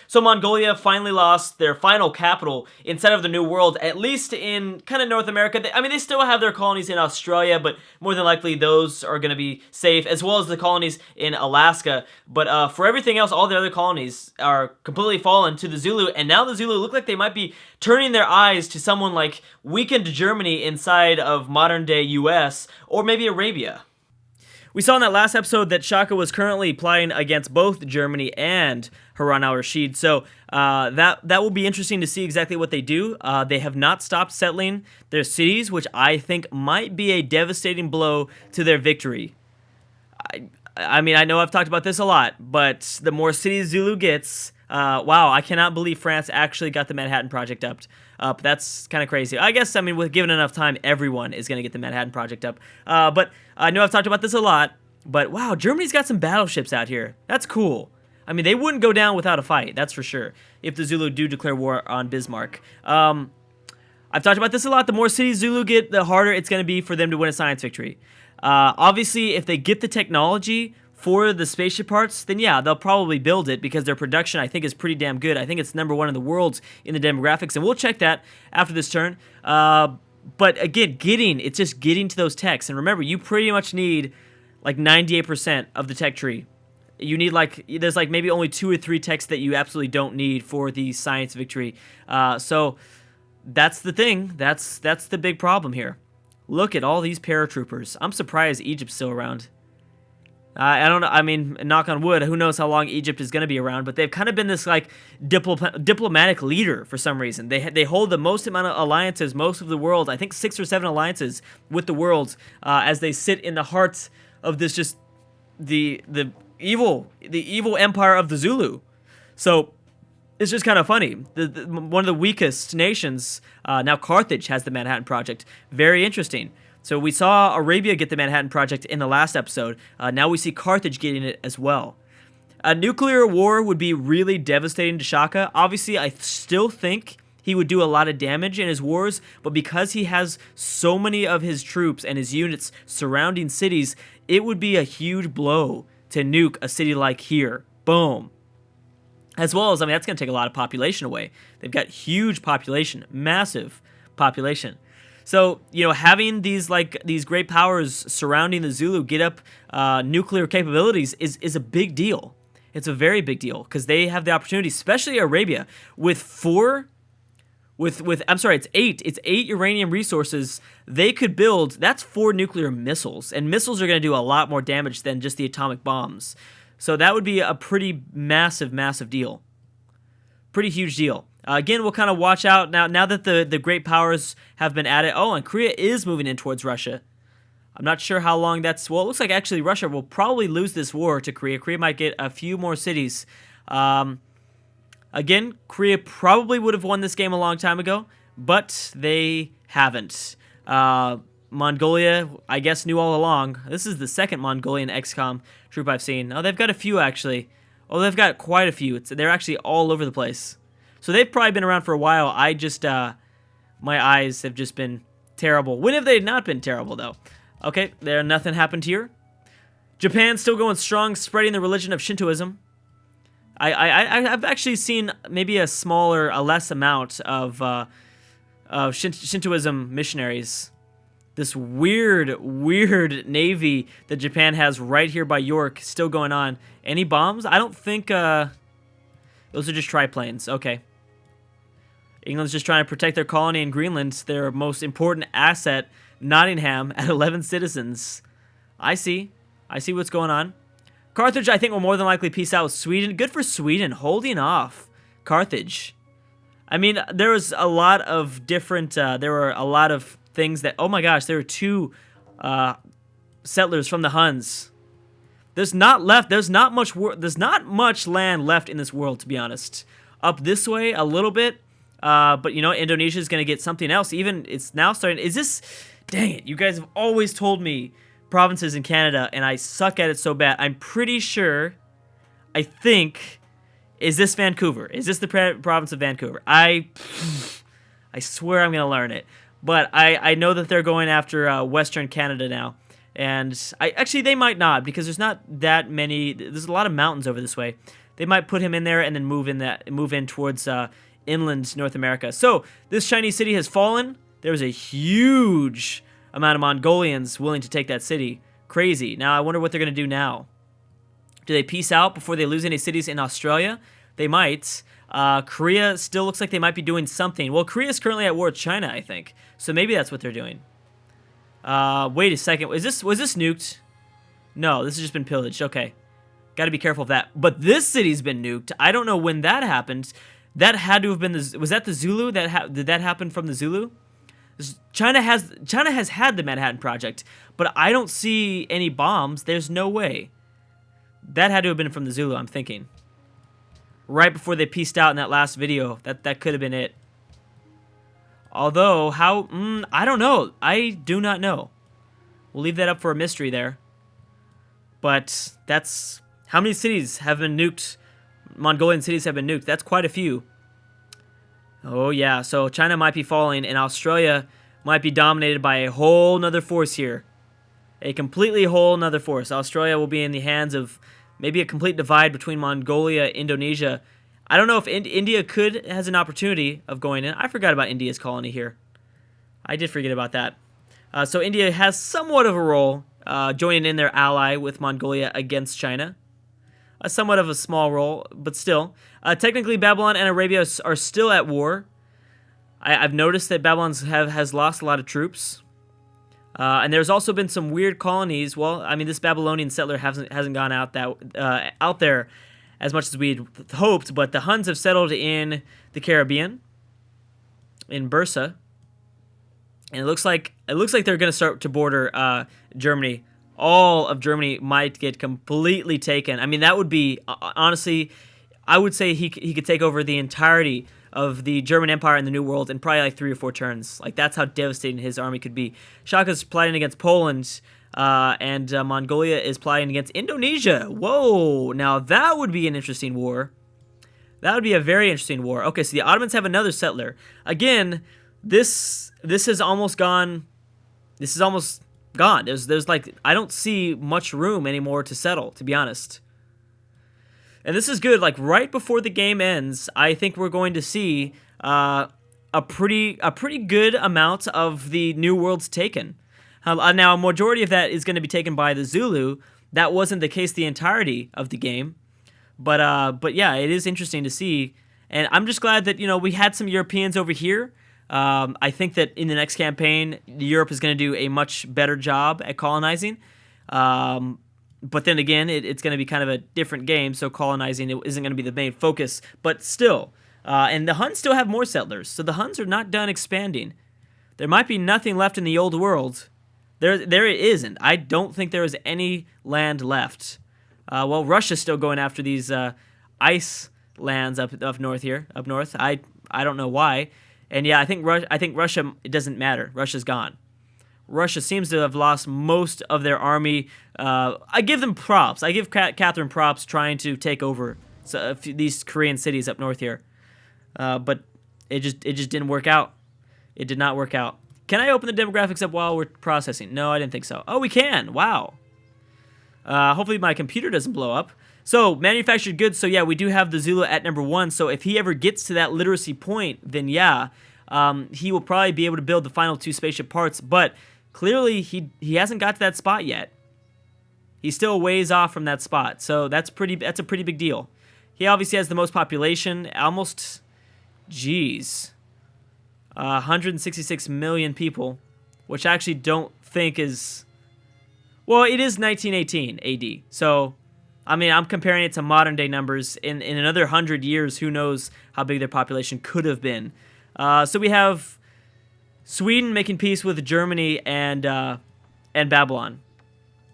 So Mongolia finally lost their final capital inside of the New World, at least in kind of North America. I mean, they still have their colonies in Australia, but more than likely those are going to be safe, as well as the colonies in Alaska. But for everything else, all the other colonies are completely fallen to the Zulu, and now the Zulu look like they might be turning their eyes to someone like weakened Germany inside of modern-day US, or maybe Arabia. We saw in that last episode that Shaka was currently plotting against both Germany and Harun al-Rashid, so that will be interesting to see exactly what they do. They have not stopped settling their cities, which I think might be a devastating blow to their victory. I mean, I know I've talked about this a lot, but the more cities Zulu gets, wow, I cannot believe France actually got the Manhattan Project up. That's kind of crazy. I guess, I mean, with given enough time, everyone is going to get the Manhattan Project up. But I know I've talked about this a lot, but wow, Germany's got some battleships out here. That's cool. I mean, they wouldn't go down without a fight, that's for sure, if the Zulu do declare war on Bismarck. I've talked about this a lot. The more cities Zulu get, the harder it's going to be for them to win a science victory. Obviously, if they get the technology for the spaceship parts, then yeah, they'll probably build it because their production, I think, is pretty damn good. I think it's #1 in the world in the demographics, and we'll check that after this turn. But again, it's just getting to those techs. And remember, you pretty much need like 98% of the tech tree. You need there's maybe only 2 or 3 techs that you absolutely don't need for the science victory. So that's the thing. That's the big problem here. Look at all these paratroopers. I'm surprised Egypt's still around. I don't know. I mean, knock on wood, who knows how long Egypt is going to be around, but they've kind of been this diplomatic leader for some reason. They hold the most amount of alliances, most of the world. I think 6 or 7 alliances with the world, as they sit in the heart of this just the evil empire of the Zulu. So it's just kind of funny. One of the weakest nations, now Carthage has the Manhattan Project. Very interesting. So we saw Arabia get the Manhattan Project in the last episode. Now we see Carthage getting it as well. A nuclear war would be really devastating to Shaka. Obviously, I still think he would do a lot of damage in his wars, but because he has so many of his troops and his units surrounding cities, it would be a huge blow to nuke a city like here. Boom. As well as, I mean, that's going to take a lot of population away. They've got huge population, massive population. So, you know, having these great powers surrounding the Zulu get up nuclear capabilities is a big deal. It's a very big deal because they have the opportunity, especially Arabia, with it's 8 uranium resources. They could build, that's 4 nuclear missiles, and missiles are going to do a lot more damage than just the atomic bombs. So that would be a pretty massive deal. Pretty huge deal. Again, we'll kind of watch out now that the great powers have been added. Oh, and Korea is moving in towards Russia. I'm not sure how long that's... Well, it looks like actually Russia will probably lose this war to Korea. Korea might get a few more cities. Again, Korea probably would have won this game a long time ago, but they haven't. Mongolia, I guess, knew all along. This is the second Mongolian XCOM troop I've seen. Oh, they've got a few, actually. Oh, they've got quite a few. They're actually all over the place. So they've probably been around for a while. I just, my eyes have just been terrible. When have they not been terrible, though? Okay, nothing happened here. Japan still going strong, spreading the religion of Shintoism. I've actually seen maybe a less amount of Shintoism missionaries. This weird navy that Japan has right here by York still going on. Any bombs? I don't think, those are just triplanes. Okay. England's just trying to protect their colony in Greenland, their most important asset, Nottingham, at 11 citizens. I see what's going on. Carthage, I think, will more than likely peace out with Sweden. Good for Sweden, holding off Carthage. I mean, there was a lot of different, there were a lot of things that, oh my gosh, there were 2 settlers from the Huns. There's not much land left in this world, to be honest. Up this way a little bit, but you know, Indonesia is going to get something else. Even it's now starting. Dang it, you guys have always told me provinces in Canada, and I suck at it so bad. I'm pretty sure, I think, is this Vancouver? Is this the province of Vancouver? I swear I'm going to learn it. But I know that they're going after Western Canada now. And actually, they might not, because there's not that many. There's a lot of mountains over this way. They might put him in there and then move in towards inland North America. So this Chinese city has fallen. There's a huge amount of Mongolians willing to take that city. Crazy. Now I wonder what they're going to do now. Do they peace out before they lose any cities in Australia? They might. Korea still looks like they might be doing something. Well, Korea is currently at war with China, I think. So maybe that's what they're doing. Wait a second. Was this nuked? No, this has just been pillaged. Okay. Got to be careful of that. But this city's been nuked. I don't know when that happened. That had to have been was that the Zulu? Did that happen from the Zulu? China has had the Manhattan Project, but I don't see any bombs. There's no way. That had to have been from the Zulu, I'm thinking. Right before they pieced out in that last video. That could have been it. Although, how... I don't know. I do not know. We'll leave that up for a mystery there. But that's... How many cities have been nuked? Mongolian cities have been nuked. That's quite a few. Oh, yeah. So China might be falling, and Australia might be dominated by a whole nother force here. A completely whole nother force. Australia will be in the hands of maybe a complete divide between Mongolia, Indonesia. I don't know if India has an opportunity of going in. I forgot about India's colony here. I did forget about that. So India has somewhat of a role joining in their ally with Mongolia against China. Somewhat of a small role, but still. Technically, Babylon and Arabia are still at war. I've noticed that Babylon has lost a lot of troops. And there's also been some weird colonies. Well, I mean, this Babylonian settler hasn't gone out there as much as we'd hoped, but the Huns have settled in the Caribbean, in Bursa, and it looks like they're going to start to border Germany. All of Germany might get completely taken. I mean, that would be honestly, I would say he could take over the entirety of the German Empire in the New World in probably like 3 or 4 turns. Like, that's how devastating his army could be. Shaka's plotting against Poland, and Mongolia is plotting against Indonesia. Whoa! Now that would be an interesting war. That would be a very interesting war. Okay, so the Ottomans have another settler. Again, this is almost gone. This is almost gone. There's like, I don't see much room anymore to settle, to be honest. And this is good. Like, right before the game ends, I think we're going to see a pretty good amount of the New World's taken. Now, a majority of that is going to be taken by the Zulu. That wasn't the case the entirety of the game, but yeah, it is interesting to see. And I'm just glad that we had some Europeans over here. I think that in the next campaign, Europe is going to do a much better job at colonizing. But then again, it's going to be kind of a different game, so colonizing isn't going to be the main focus. But still, and the Huns still have more settlers, so the Huns are not done expanding. There might be nothing left in the old world. There it isn't. I don't think there is any land left. Well, Russia's still going after these ice lands up north here, up north. I don't know why. And yeah, I think Russia, it doesn't matter. Russia's gone. Russia seems to have lost most of their army. I give them props. I give Catherine props trying to take over these Korean cities up north here. But it just didn't work out. It did not work out. Can I open the demographics up while we're processing? No, I didn't think so. Oh, we can. Wow. Hopefully my computer doesn't blow up. So, manufactured goods. So, yeah, we do have the Zulu at number 1. So, if he ever gets to that literacy point, then yeah, he will probably be able to build the final 2 spaceship parts. But clearly, he hasn't got to that spot yet. He's still ways off from that spot. So, that's a pretty big deal. He obviously has the most population. Almost, geez, 166 million people, which I actually don't think is... Well, it is 1918 AD. So... I mean, I'm comparing it to modern day numbers. In another 100 years, who knows how big their population could have been. So we have Sweden making peace with Germany and Babylon.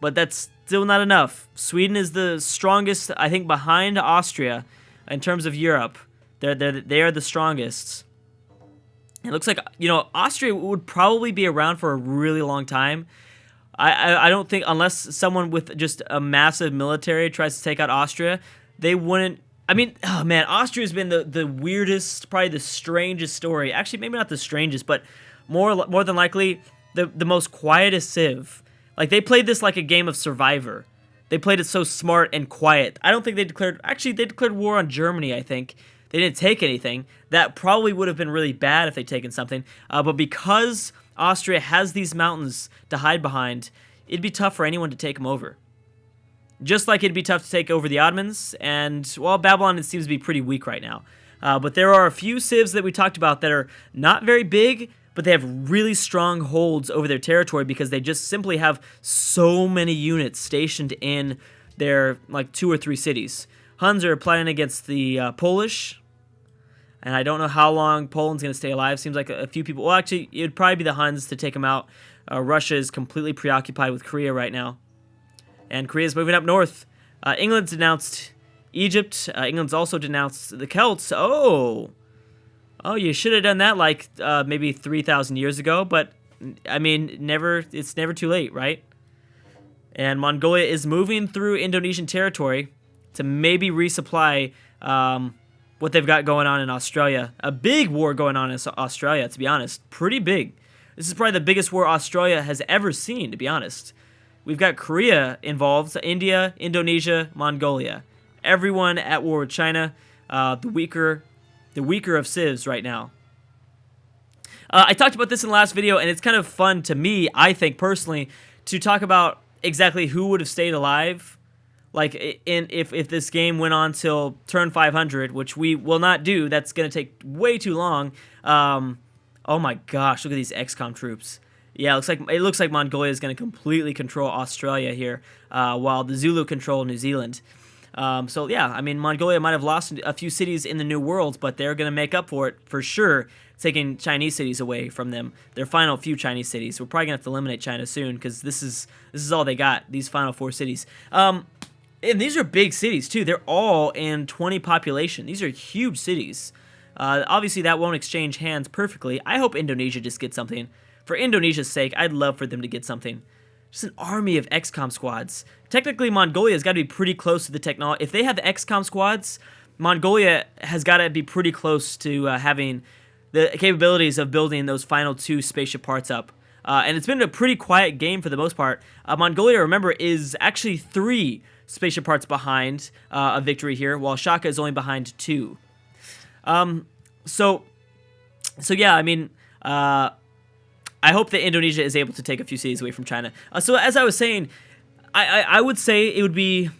But that's still not enough. Sweden is the strongest, I think, behind Austria in terms of Europe. They are the strongest. It looks like, Austria would probably be around for a really long time. I don't think, unless someone with just a massive military tries to take out Austria, they wouldn't. I mean, oh man, Austria's been the weirdest, probably the strangest story. Actually, maybe not the strangest, but more than likely the most quietest civ. Like, they played this like a game of Survivor. They played it so smart and quiet. I don't think they declared... Actually, they declared war on Germany, I think. They didn't take anything. That probably would have been really bad if they'd taken something. But because Austria has these mountains to hide behind, it'd be tough for anyone to take them over. Just like it'd be tough to take over the Ottomans. And, well, Babylon it seems to be pretty weak right now. But there are a few civs that we talked about that are not very big, but they have really strong holds over their territory because they just simply have so many units stationed in their, like, 2 or 3 cities. Huns are planning against the Polish, and I don't know how long Poland's going to stay alive. Seems like a few people... Well, actually, it would probably be the Huns to take them out. Russia is completely preoccupied with Korea right now, and Korea's moving up north. England's denounced Egypt. England's also denounced the Celts. Oh, you should have done that like maybe 3,000 years ago, but I mean, it's never too late, right? And Mongolia is moving through Indonesian territory to maybe resupply what they've got going on in Australia. A big war going on in Australia, to be honest. Pretty big. This is probably the biggest war Australia has ever seen, to be honest. We've got Korea involved, India, Indonesia, Mongolia. Everyone at war with China, the weaker of civs right now. I talked about this in the last video, and it's kind of fun to me, I think, personally, to talk about exactly who would have stayed alive. Like, if this game went on till turn 500, which we will not do, that's going to take way too long. Oh my gosh, look at these XCOM troops. Yeah, it looks like Mongolia is going to completely control Australia here, while the Zulu control New Zealand. So yeah, I mean, Mongolia might have lost a few cities in the New World, but they're going to make up for it for sure, taking Chinese cities away from them. Their final few Chinese cities. We're probably going to have to eliminate China soon because this is all they got, these final 4 cities. And these are big cities too. They're all in 20 population. These are huge cities. Obviously, that won't exchange hands perfectly. I hope Indonesia just gets something. For Indonesia's sake, I'd love for them to get something. Just an army of XCOM squads. Technically, Mongolia's got to be pretty close to the technology. If they have the XCOM squads, Mongolia has got to be pretty close to having the capabilities of building those final 2 spaceship parts up. And it's been a pretty quiet game for the most part. Mongolia, remember, is actually 3 spaceship parts behind a victory here, while Shaka is only behind 2. So yeah, I mean... I hope that Indonesia is able to take a few cities away from China. So as I was saying, I would say it would be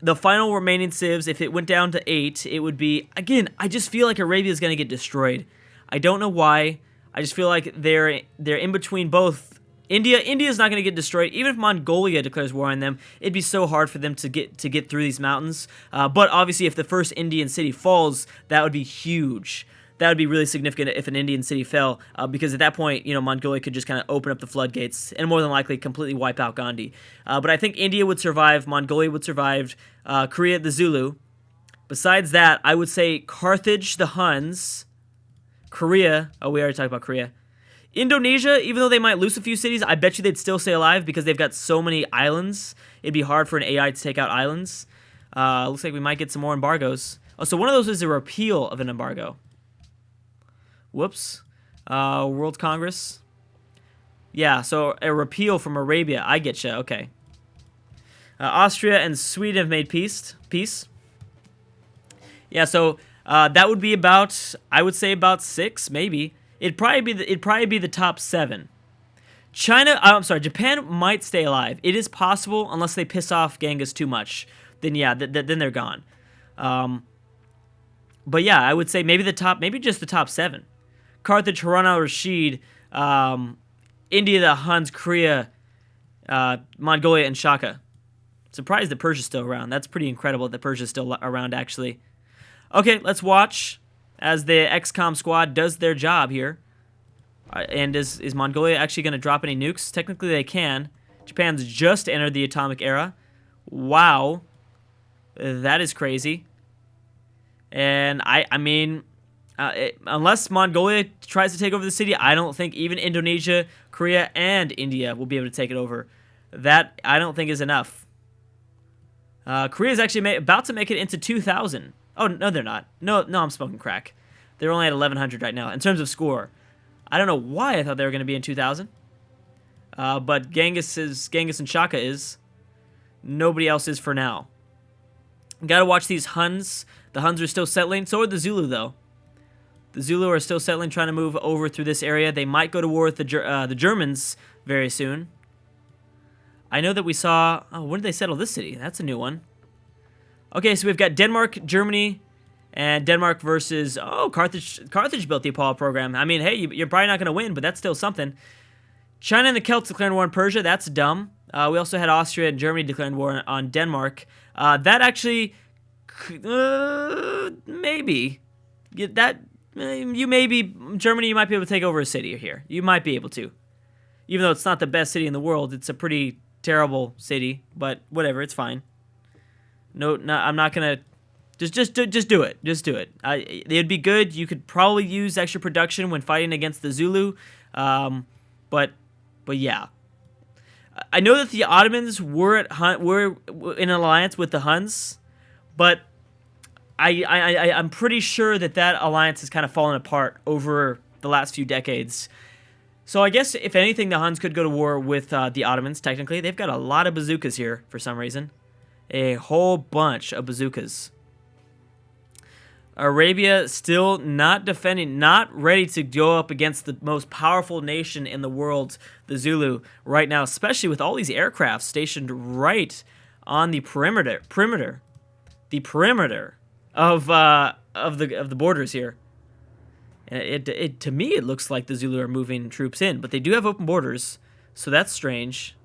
the final remaining civs. If it went down to 8, it would be, again, I just feel like Arabia is going to get destroyed. I don't know why. I just feel like they're in between both. India's not going to get destroyed. Even if Mongolia declares war on them, it'd be so hard for them to get through these mountains. But obviously, if the first Indian city falls, that would be huge. That would be really significant if an Indian city fell, because at that point, Mongolia could just kind of open up the floodgates and more than likely completely wipe out Gandhi. But I think India would survive, Mongolia would survive, Korea, the Zulu. Besides that, I would say Carthage, the Huns, Korea. Oh, we already talked about Korea. Indonesia, even though they might lose a few cities, I bet you they'd still stay alive because they've got so many islands. It'd be hard for an AI to take out islands. Looks like we might get some more embargoes. Oh, so one of those is a repeal of an embargo. Whoops. World Congress. Yeah, so a repeal from Arabia. I getcha. Okay. Austria and Sweden have made peace. Yeah, so that would be about, I would say about 6, maybe. It'd probably be the top 7. Japan might stay alive. It is possible, unless they piss off Genghis too much. Then yeah, then they're gone. But yeah, I would say maybe just the top 7. Carthage, Harun al-Rashid, India, the Huns, Korea, Mongolia, and Shaka. Surprised that Persia's still around. That's pretty incredible that Persia's still around, actually. Okay, let's watch as the XCOM squad does their job here. And is Mongolia actually going to drop any nukes? Technically, they can. Japan's just entered the atomic era. Wow. That is crazy. And I mean... unless Mongolia tries to take over the city, I don't think even Indonesia, Korea, and India will be able to take it over. That, I don't think, is enough. Korea is actually about to make it into 2,000. Oh, no, they're not. No, I'm smoking crack. They're only at 1,100 right now, in terms of score. I don't know why I thought they were going to be in 2,000. But Genghis and Shaka is. Nobody else is for now. Gotta watch these Huns. The Huns are still settling. So are the Zulu, though. The Zulu are still settling, trying to move over through this area. They might go to war with the Germans very soon. I know that we saw... Oh, when did they settle this city? That's a new one. Okay, so we've got Denmark, Germany, and Denmark versus... Oh, Carthage. Carthage built the Apollo program. I mean, hey, you're probably not going to win, but that's still something. China and the Celts declared war on Persia. That's dumb. We also had Austria and Germany declaring war on Denmark. That actually... maybe. Germany, you might be able to take over a city here. You might be able to. Even though it's not the best city in the world, it's a pretty terrible city, but whatever, it's fine. No, I'm not gonna... Just do it. Just do it. It'd be good. You could probably use extra production when fighting against the Zulu, but yeah. I know that the Ottomans were in an alliance with the Huns, but I'm pretty sure that alliance has kind of fallen apart over the last few decades. So I guess, if anything, the Huns could go to war with the Ottomans, technically. They've got a lot of bazookas here, for some reason. A whole bunch of bazookas. Arabia still not defending, not ready to go up against the most powerful nation in the world, the Zulu, right now, especially with all these aircraft stationed right on the perimeter of the borders here. To me, it looks like the Zulu are moving troops in, but they do have open borders, so that's strange.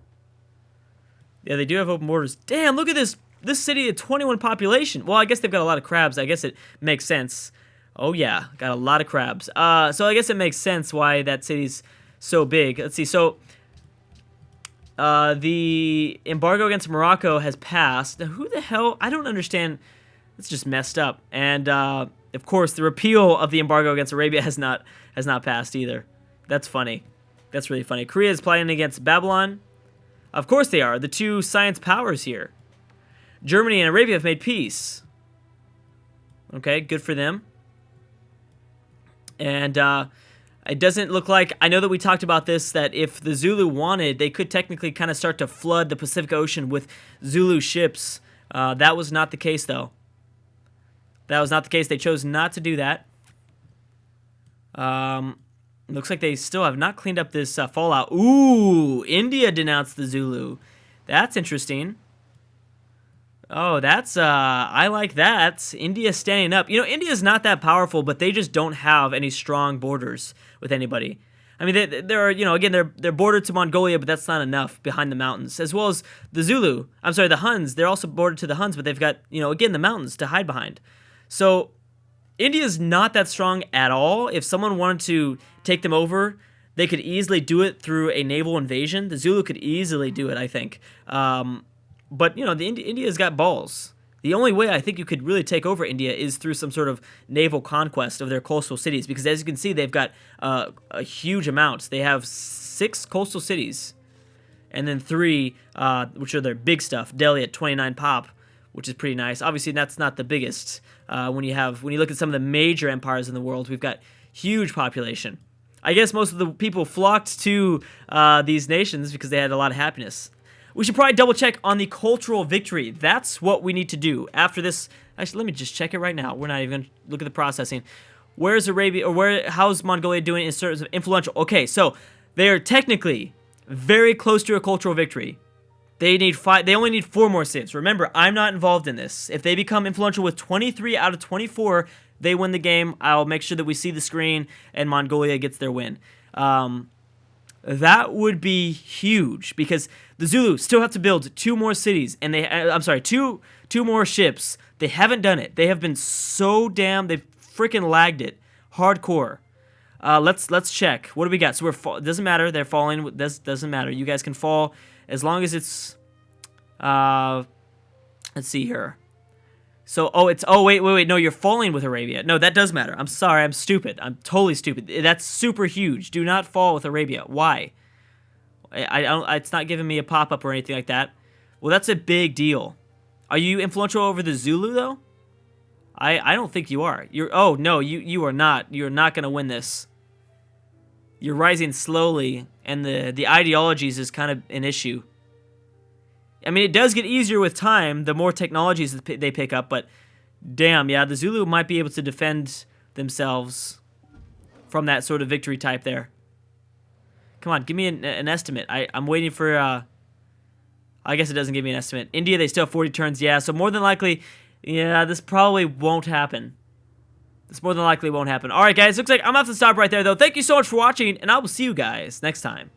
Yeah, they do have open borders. Damn, look at this city at 21 population. Well, I guess they've got a lot of crabs. I guess it makes sense. Oh yeah, got a lot of crabs. So I guess it makes sense why that city's so big. Let's see. So the embargo against Morocco has passed. Now, who the hell? I don't understand. It's just messed up. And of course, the repeal of the embargo against Arabia has not passed either. That's funny. That's really funny. Korea is plotting against Babylon. Of course they are. The two science powers here. Germany and Arabia have made peace. Okay, good for them. And it doesn't look like... I know that we talked about this, that if the Zulu wanted, they could technically kind of start to flood the Pacific Ocean with Zulu ships. That was not the case, though. That was not the case. They chose not to do that. Looks like they still have not cleaned up this fallout. Ooh, India denounced the Zulu. That's interesting. Oh, that's, I like that. India standing up. You know, India's not that powerful, but they just don't have any strong borders with anybody. I mean, they're you know, again, they're bordered to Mongolia, but that's not enough behind the mountains. As well as the Zulu. I'm sorry, the Huns. They're also bordered to the Huns, but they've got, you know, again, the mountains to hide behind. So India's not that strong at all. If someone wanted to take them over, they could easily do it through a naval invasion. The Zulu could easily do it, I think. But, you know, India's got balls. The only way I think you could really take over India is through some sort of naval conquest of their coastal cities. Because as you can see, they've got a huge amount. They have 6 coastal cities. And then 3, which are their big stuff. Delhi at 29 pop, which is pretty nice. Obviously, that's not the biggest. When you look at some of the major empires in the world, we've got huge population. I guess most of the people flocked to these nations because they had a lot of happiness. We should probably double check on the cultural victory. That's what we need to do after this. Actually, let me just check it right now. We're not even going to look at the processing. Where's Arabia, or how's Mongolia doing in terms of influential? Okay, so they are technically very close to a cultural victory. They only need 4 more cities. Remember, I'm not involved in this. If they become influential with 23 out of 24, they win the game. I'll make sure that we see the screen and Mongolia gets their win. That would be huge because the Zulu still have to build 2 more cities, and two more ships. They haven't done it. They have been so they've freaking lagged it hardcore. Let's check. What do we got? So it doesn't matter. They're falling. This doesn't matter. You guys can fall as long as it's. Let's see here. So wait. No, you're falling with Arabia. No, that does matter. I'm sorry. I'm stupid. I'm totally stupid. That's super huge. Do not fall with Arabia. Why? I don't. It's not giving me a pop-up or anything like that. Well, that's a big deal. Are you influential over the Zulu though? I don't think you are. Oh no, you are not. You're not gonna win this. You're rising slowly, and the ideologies is kind of an issue. I mean, it does get easier with time, the more technologies that they pick up, but damn, yeah, the Zulu might be able to defend themselves from that sort of victory type there. Come on, give me an estimate. I'm waiting for, I guess it doesn't give me an estimate. India, they still have 40 turns, yeah, so more than likely, yeah, this probably won't happen. This more than likely won't happen. Alright, guys, looks like I'm going to have to stop right there, though. Thank you so much for watching, and I will see you guys next time.